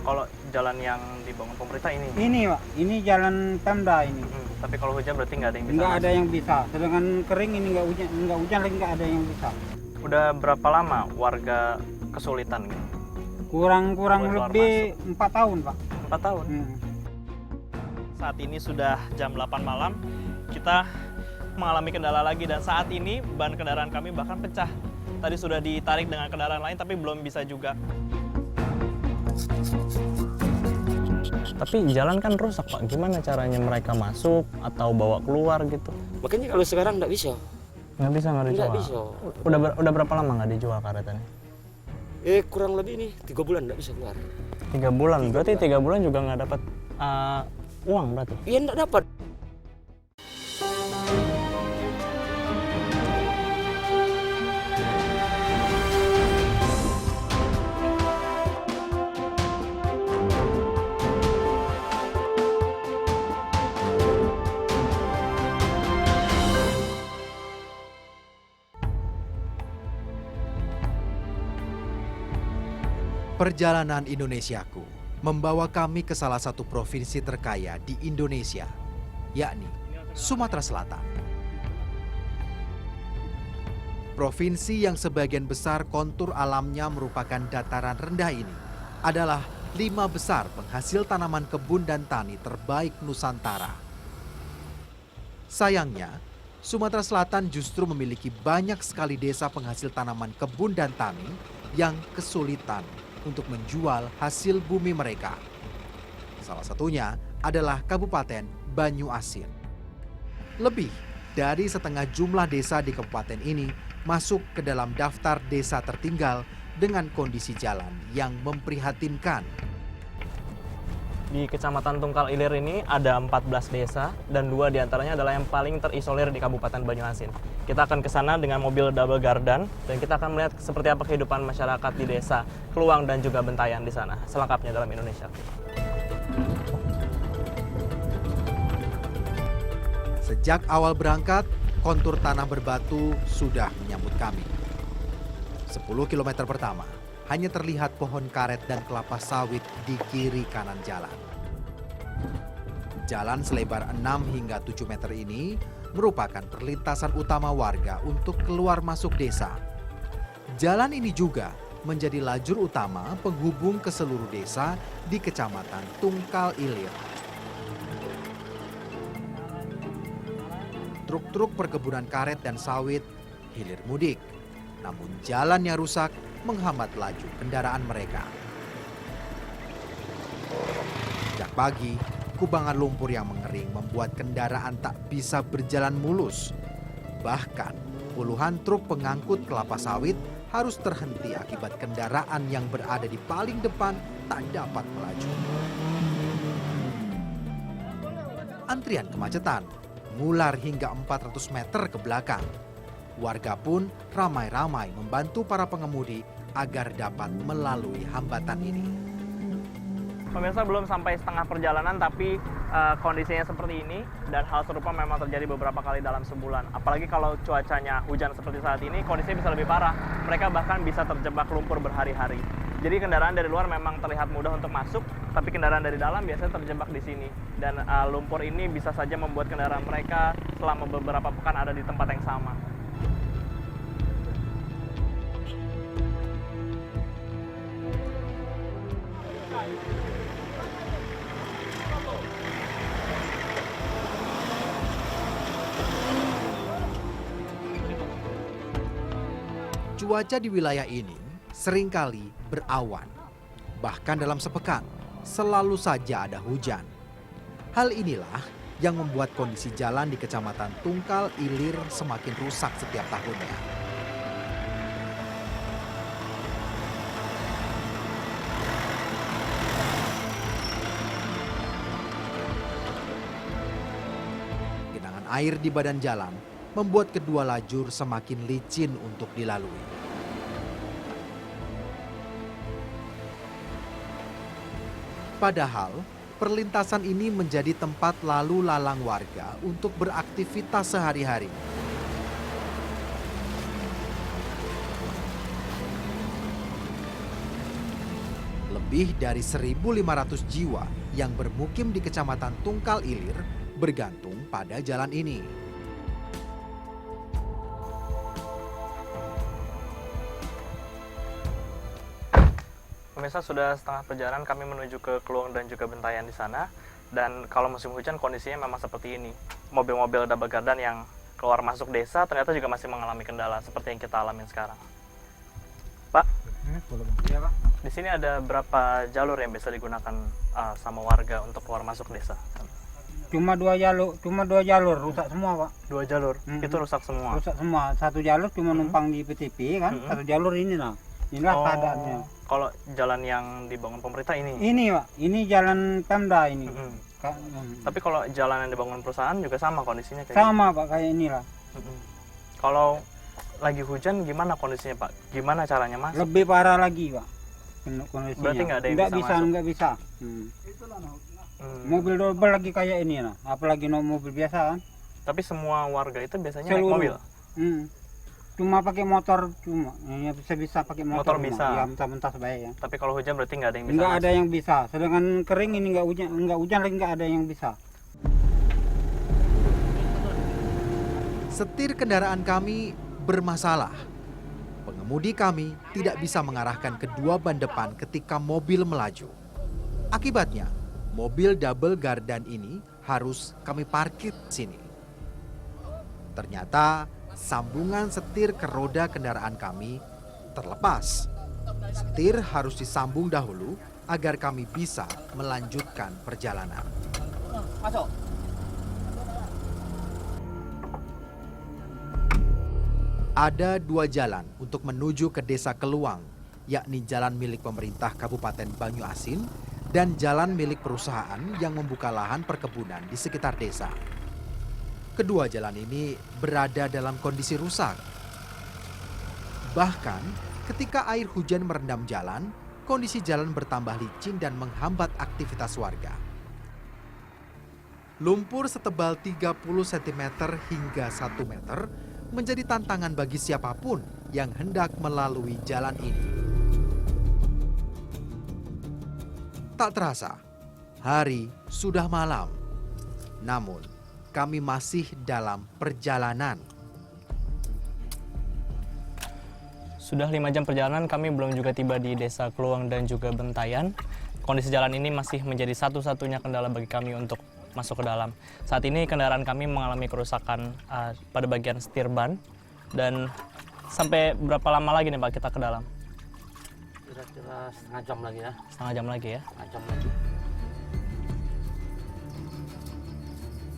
Kalau jalan yang dibangun pemerintah ini? Ini Pak, ini jalan Pemda ini. Tapi kalau hujan berarti nggak ada yang bisa Nggak ada masuk? yang bisa. Sedangkan kering ini nggak hujan lagi nggak ada yang bisa. Udah berapa lama warga kesulitan gitu? Kurang Keluar lebih 4 tahun Pak. 4 tahun? Saat ini sudah jam 8 malam, kita mengalami kendala lagi dan saat ini ban kendaraan kami bahkan pecah. Tadi sudah ditarik dengan kendaraan lain tapi belum bisa juga. Tapi jalan kan rusak Pak, gimana caranya mereka masuk atau bawa keluar gitu? Makanya kalau sekarang nggak bisa. Nggak bisa, nggak dijual? Nggak bisa. Udah berapa lama nggak dijual karetannya? Kurang lebih nih 3 bulan nggak bisa keluar. 3 bulan, berarti 3 bulan juga nggak dapat uang berarti? Iya nggak dapat. Perjalanan Indonesiaku membawa kami ke salah satu provinsi terkaya di Indonesia, yakni Sumatera Selatan. Provinsi yang sebagian besar kontur alamnya merupakan dataran rendah ini adalah 5 besar penghasil tanaman kebun dan tani terbaik Nusantara. Sayangnya, Sumatera Selatan justru memiliki banyak sekali desa penghasil tanaman kebun dan tani yang kesulitan untuk menjual hasil bumi mereka. Salah satunya adalah Kabupaten Banyuasin. Lebih dari setengah jumlah desa di kabupaten ini masuk ke dalam daftar desa tertinggal dengan kondisi jalan yang memprihatinkan. Di Kecamatan Tungkal Ilir ini ada 14 desa dan 2 diantaranya adalah yang paling terisolir di Kabupaten Banyuasin. Kita akan ke sana dengan mobil double gardan dan kita akan melihat seperti apa kehidupan masyarakat di desa Kluang dan juga Bentayan di sana. Selengkapnya dalam Indonesia. Sejak awal berangkat, kontur tanah berbatu sudah menyambut kami. 10 km pertama, hanya terlihat pohon karet dan kelapa sawit di kiri kanan jalan. Jalan selebar 6 hingga 7 meter ini merupakan perlintasan utama warga untuk keluar masuk desa. Jalan ini juga menjadi lajur utama penghubung ke seluruh desa di Kecamatan Tungkal Ilir. Truk-truk perkebunan karet dan sawit hilir mudik, namun jalan yang rusak menghambat laju kendaraan mereka. Sejak pagi, kubangan lumpur yang mengering membuat kendaraan tak bisa berjalan mulus. Bahkan, puluhan truk pengangkut kelapa sawit harus terhenti akibat kendaraan yang berada di paling depan tak dapat melaju. Antrian kemacetan mengular hingga 400 meter ke belakang. Warga pun ramai-ramai membantu para pengemudi agar dapat melalui hambatan ini. Pemirsa, belum sampai setengah perjalanan tapi kondisinya seperti ini dan hal serupa memang terjadi beberapa kali dalam sebulan. Apalagi kalau cuacanya hujan seperti saat ini, kondisinya bisa lebih parah. Mereka bahkan bisa terjebak lumpur berhari-hari. Jadi kendaraan dari luar memang terlihat mudah untuk masuk, tapi kendaraan dari dalam biasanya terjebak di sini. Dan lumpur ini bisa saja membuat kendaraan mereka selama beberapa pekan ada di tempat yang sama. Cuaca di wilayah ini seringkali berawan. Bahkan dalam sepekan, selalu saja ada hujan. Hal inilah yang membuat kondisi jalan di Kecamatan Tungkal Ilir semakin rusak setiap tahunnya. Genangan air di badan jalan membuat kedua lajur semakin licin untuk dilalui. Padahal, perlintasan ini menjadi tempat lalu lalang warga untuk beraktivitas sehari-hari. Lebih dari 1.500 jiwa yang bermukim di Kecamatan Tungkal Ilir bergantung pada jalan ini. Pemirsa, sudah setengah perjalanan kami menuju ke Kluang dan juga Bentayan di sana. Dan kalau musim hujan kondisinya memang seperti ini. Mobil-mobil double gardan yang keluar masuk desa ternyata juga masih mengalami kendala seperti yang kita alamin sekarang. Pak, Iya, Pak. di sini ada berapa jalur yang bisa digunakan sama warga untuk keluar masuk desa? Cuma dua jalur rusak semua, Pak. 2 jalur, Mhm. itu rusak semua. Rusak semua. Satu jalur cuma numpang di PTP kan. Mhm. Satu jalur ini lah. Inilah keadaannya. Kalau jalan yang dibangun pemerintah ini? Ini, Pak. Ini jalan Pemda ini. Mhm. Ka- Tapi kalau jalan yang dibangun perusahaan juga sama kondisinya kayak sama, Pak, kayak inilah. gitu? Kalau lagi hujan gimana kondisinya, Pak? Gimana caranya masuk? Lebih parah lagi, Pak. Kondisinya. Berarti nggak ada yang Nggak bisa bisa, masuk? nggak bisa. Mobil double lagi kayak ini lah. Apalagi mobil biasa kan. Tapi semua warga itu biasanya naik Seluruh. mobil? Hmm. Cuma pakai motor cuma. Ya, bisa pakai motor. Motor bisa. Ya, mentah-mentah sebaik ya. Tapi kalau hujan berarti nggak ada yang bisa Nggak masuk? ada yang bisa. Sedangkan kering ini nggak hujan lagi nggak ada yang bisa. Setir kendaraan kami bermasalah. Pengemudi kami tidak bisa mengarahkan kedua ban depan ketika mobil melaju. Akibatnya, mobil double gardan ini harus kami parkir di sini. Ternyata sambungan setir ke roda kendaraan kami terlepas. Setir harus disambung dahulu agar kami bisa melanjutkan perjalanan. Masuk. Ada 2 jalan untuk menuju ke Desa Keluang, yakni jalan milik pemerintah Kabupaten Banyu Asin dan jalan milik perusahaan yang membuka lahan perkebunan di sekitar desa. Kedua jalan ini berada dalam kondisi rusak. Bahkan ketika air hujan merendam jalan, kondisi jalan bertambah licin dan menghambat aktivitas warga. Lumpur setebal 30 cm hingga 1 meter menjadi tantangan bagi siapapun yang hendak melalui jalan ini. Tak terasa, hari sudah malam. Namun, kami masih dalam perjalanan. Sudah 5 jam perjalanan, kami belum juga tiba di Desa Kluang dan juga Bentayan. Kondisi jalan ini masih menjadi satu-satunya kendala bagi kami untuk masuk ke dalam. Saat ini kendaraan kami mengalami kerusakan pada bagian setir ban. Dan sampai berapa lama lagi nih, Pak, kita ke dalam? Kira-kira setengah jam lagi ya. Setengah jam lagi ya? Setengah jam lagi.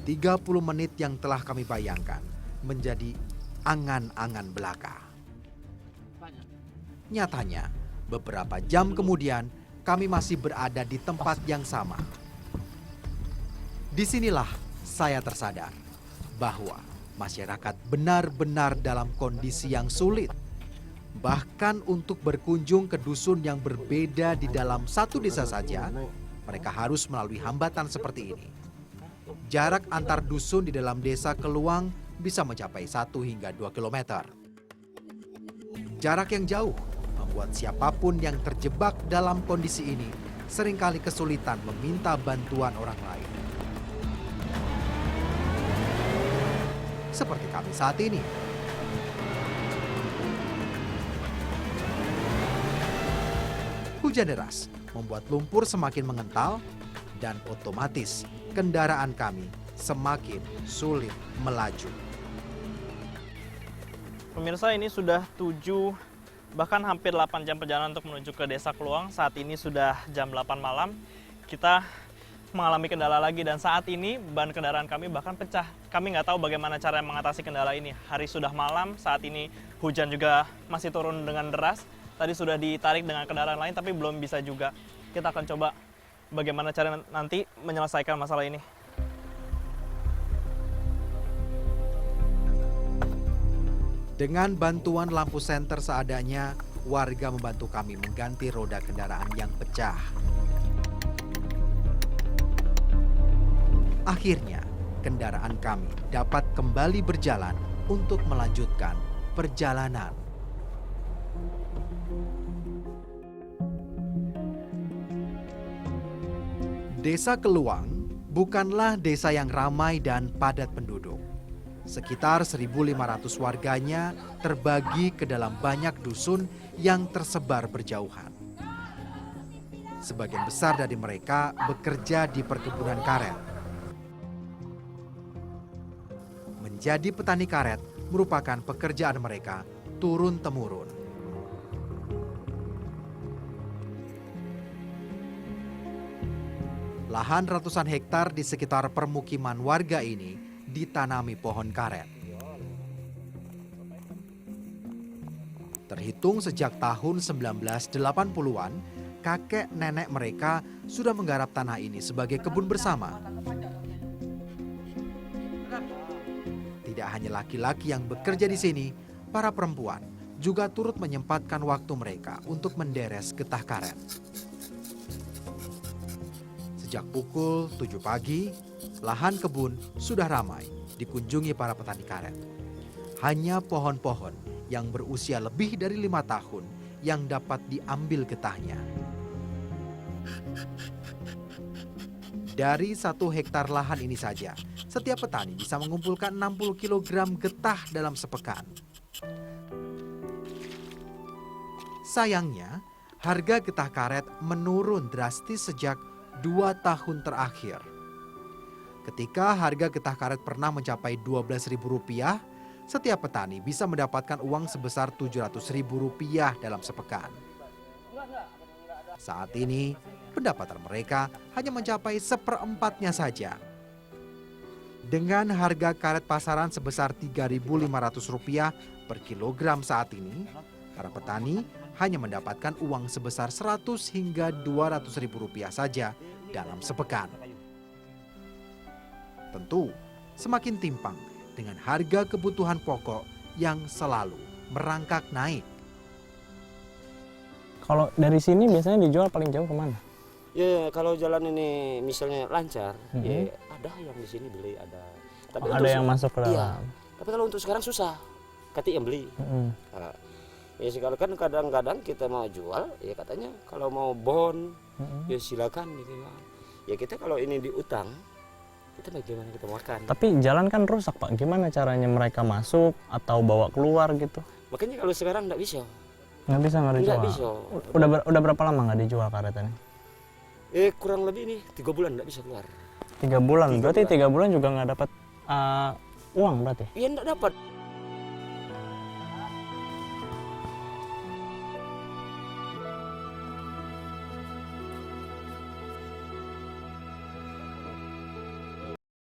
30 menit yang telah kami bayangkan menjadi angan-angan belaka. Nyatanya, beberapa jam kemudian kami masih berada di tempat yang sama. Disinilah saya tersadar bahwa masyarakat benar-benar dalam kondisi yang sulit. Bahkan untuk berkunjung ke dusun yang berbeda di dalam satu desa saja, mereka harus melalui hambatan seperti ini. Jarak antar dusun di dalam desa Keluang bisa mencapai 1 hingga 2 kilometer. Jarak yang jauh membuat siapapun yang terjebak dalam kondisi ini seringkali kesulitan meminta bantuan orang lain. Seperti kami saat ini. Hujan deras membuat lumpur semakin mengental dan otomatis kendaraan kami semakin sulit melaju. Pemirsa, ini sudah 7 bahkan hampir 8 jam perjalanan untuk menuju ke Desa Kluang. Saat ini sudah jam 8 malam. Kita mengalami kendala lagi dan saat ini ban kendaraan kami bahkan pecah. Kami nggak tahu bagaimana cara mengatasi kendala ini. Hari sudah malam, saat ini hujan juga masih turun dengan deras. Tadi sudah ditarik dengan kendaraan lain tapi belum bisa juga. Kita akan coba bagaimana cara nanti menyelesaikan masalah ini. Dengan bantuan lampu senter seadanya, warga membantu kami mengganti roda kendaraan yang pecah. Akhirnya, kendaraan kami dapat kembali berjalan untuk melanjutkan perjalanan. Desa Keluang bukanlah desa yang ramai dan padat penduduk. Sekitar 1.500 warganya terbagi ke dalam banyak dusun yang tersebar berjauhan. Sebagian besar dari mereka bekerja di perkebunan karet. Menjadi petani karet merupakan pekerjaan mereka turun-temurun. Lahan ratusan hektar di sekitar permukiman warga ini ditanami pohon karet. Terhitung sejak tahun 1980-an, kakek nenek mereka sudah menggarap tanah ini sebagai kebun bersama. Tidak hanya laki-laki yang bekerja di sini, para perempuan juga turut menyempatkan waktu mereka untuk menderes getah karet. Sejak pukul 7 pagi, lahan kebun sudah ramai dikunjungi para petani karet. Hanya pohon-pohon yang berusia lebih dari 5 tahun yang dapat diambil getahnya. Dari 1 hektar lahan ini saja, setiap petani bisa mengumpulkan 60 kg getah dalam sepekan. Sayangnya, harga getah karet menurun drastis sejak 2 tahun terakhir. Ketika harga getah karet pernah mencapai Rp12.000, setiap petani bisa mendapatkan uang sebesar Rp700.000 dalam sepekan. Saat ini, pendapatan mereka hanya mencapai 1/4-nya saja. Dengan harga karet pasaran sebesar Rp3.500 per kilogram saat ini, para petani hanya mendapatkan uang sebesar Rp100 hingga Rp200.000 saja dalam sepekan. Tentu, semakin timpang dengan harga kebutuhan pokok yang selalu merangkak naik. Kalau dari sini biasanya dijual paling jauh kemana? Ya kalau jalan ini misalnya lancar, ya ada yang di sini beli ada. Tapi Ada yang masuk ke dalam. Iya. Tapi kalau untuk sekarang susah, kati yang beli. Nah, ya sekarang kan kadang-kadang kita mau jual, ya katanya kalau mau bon, ya silakan gitu. Ya kita kalau ini diutang, kita bagaimana kita makan? Tapi jalan kan rusak Pak, gimana caranya mereka masuk atau bawa keluar gitu? Makanya kalau sekarang nggak bisa. Nggak bisa nggak dijual? Nggak bisa. Udah berapa lama nggak dijual karetnya? Kurang lebih nih 3 bulan nggak bisa keluar. 3 bulan, berarti 3 bulan juga nggak dapat uang berarti? Iya nggak dapat.